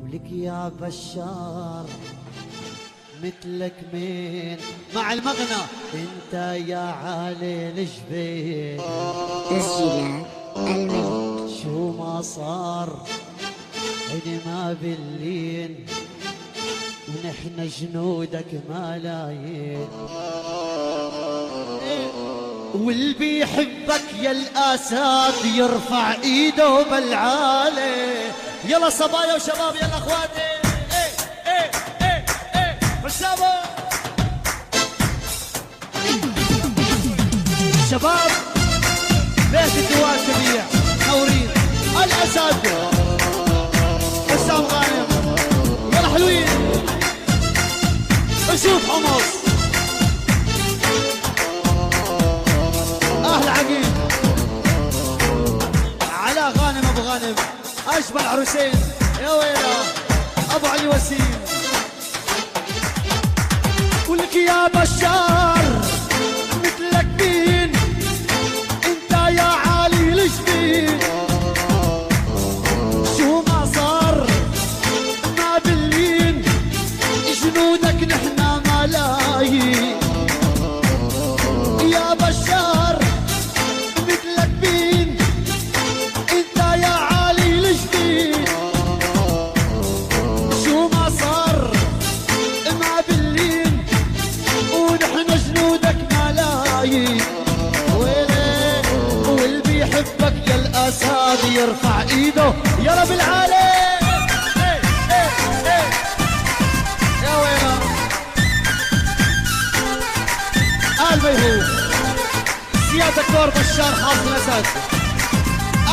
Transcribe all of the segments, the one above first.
ولك يا بشار مثلك مين مع المغنى انت يا علي الجبين. تسجيلات الملك. شو ما صار عيني ما باللين ونحن جنودك ملايين. واللي بيحبك يا الاسد يرفع ايده بالعالي. يلا صبايا وشباب يلا اخواتي حسابه شباب بيت الدواء الجميع نورين الاسد حسام غانم يلا حلوين نشوف حمص اهل عقيل على غانم ابو غانم اشبه عروسين يا ويلا ابو علي وسيم. ولك يا بشار مثلك مين انت يا علي الجبين. شو ما صار ما باللين جنودك نحنا ملايين. يا بشار مثلك مين انت يا علي الجبين. شو ما صار ما باللين ونحن جنودك ملايين. ويلي واللي بيحبك يا الاسد يرفع ايده يلا بالعالي. يا ويلا آل بيهوب سيادة دكتور بشار حافظ الاسد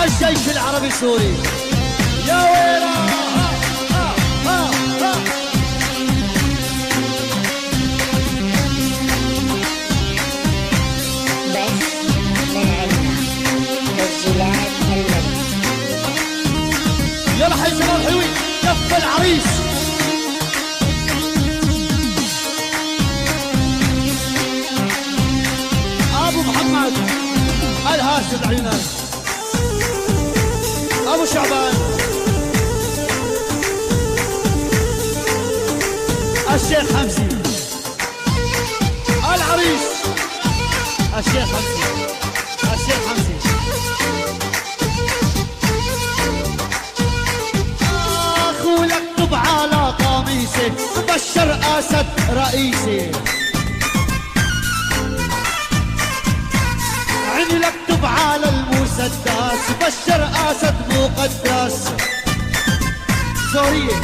الجيش العربي السوري. يا ويلا بس من عنا. تسجيلات الملك. يلا حي شباب حلوين كف العريس. ابو محمد الهاشم عينان ابو شعبان الشيخ حمزي العريس الشيخ حمزي الشيخ حمزي. اخو يكتب على قميصي بشر اسد رئيسي. عيني لكتب على المسدس بشر اسد مقدس. سورية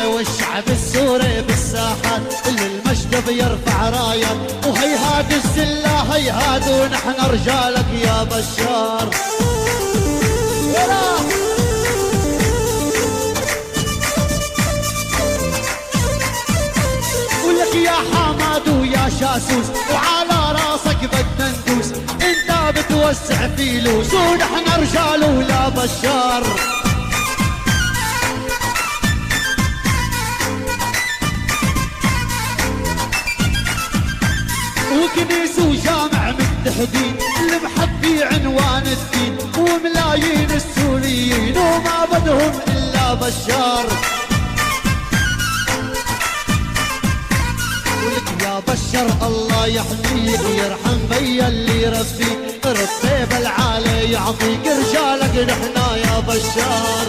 والشعب السوري بالساحات اللي المجد بيرفع راية. وهيهاد الزلة هيهاد ونحن رجالك يا بشار. ولك يا حماد ويا شاسوس وعلى راسك بدنا ندوس. انت بتوسع فلوس ونحن رجال ولا بشار. وكنيس وجامع متحدين المحبي عنوان الدين. وملايين السوريين وما بدهم الا بشار. ولك يا بشر الله يحميك يرحم بيا اللي ربيك. ربي بالعالي يعطيك رجالك نحنا يا بشار.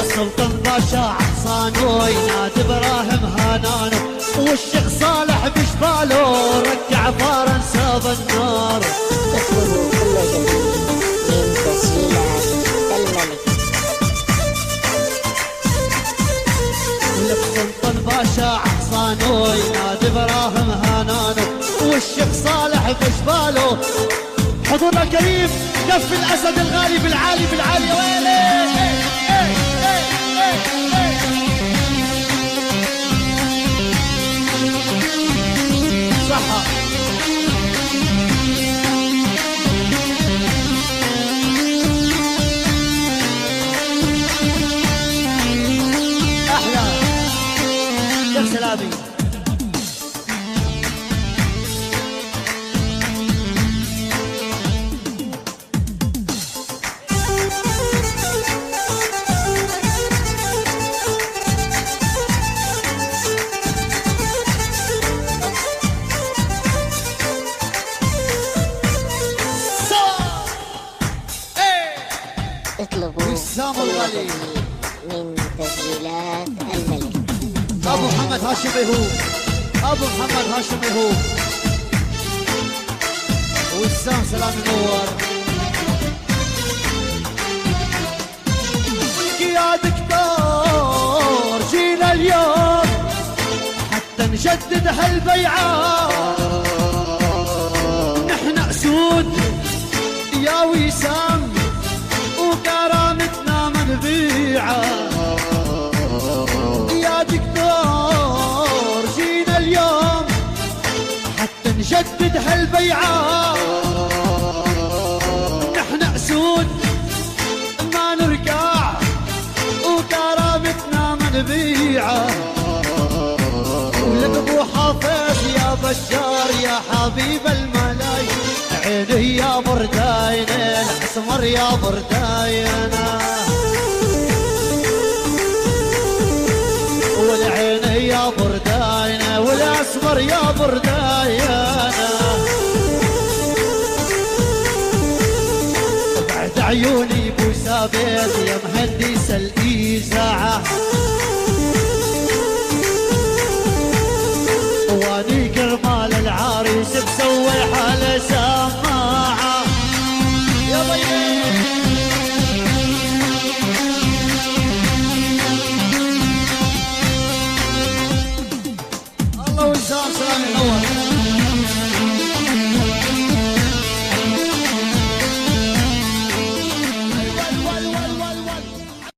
السلطان باشا حصانو يناد ابراهيم هانانو. والشيخ صالح بشبالو رجع فرنسا بالنار. تطلبوا كل جديد من تسجيلات الملك. ولك سلطان باشا حصانو يناد ابراهيم هانانو. والشيخ صالح بشبالو. حضورنا الكريم كف الاسد الغالي بالعالي بالعالي. يا ويلي صحة احلى يا سلامي. غالي من تسجيلات الملك. ابو محمد هاشم يهوب، ابو محمد هاشم يهوب، وسام سلام منور. يا دكتور جينا اليوم حتى نجدد هالبيعة، نحن اسود يا وسام وكرامتنا منبيعة. يا دكتور جينا اليوم حتى نجدد هالبيعة، نحن اسود ما نركع وكرامتنا منبيعة. ولك ابو حافظ يا بشار يا حبيب الملايين، عيني يا برداينة الاسمر يا برداينة، والعين يا برداينة والاسمر يا برداينة. بعد عيوني بو ثابت يا مهندس الاذاعة، واني كرمال العريس مسوي حاله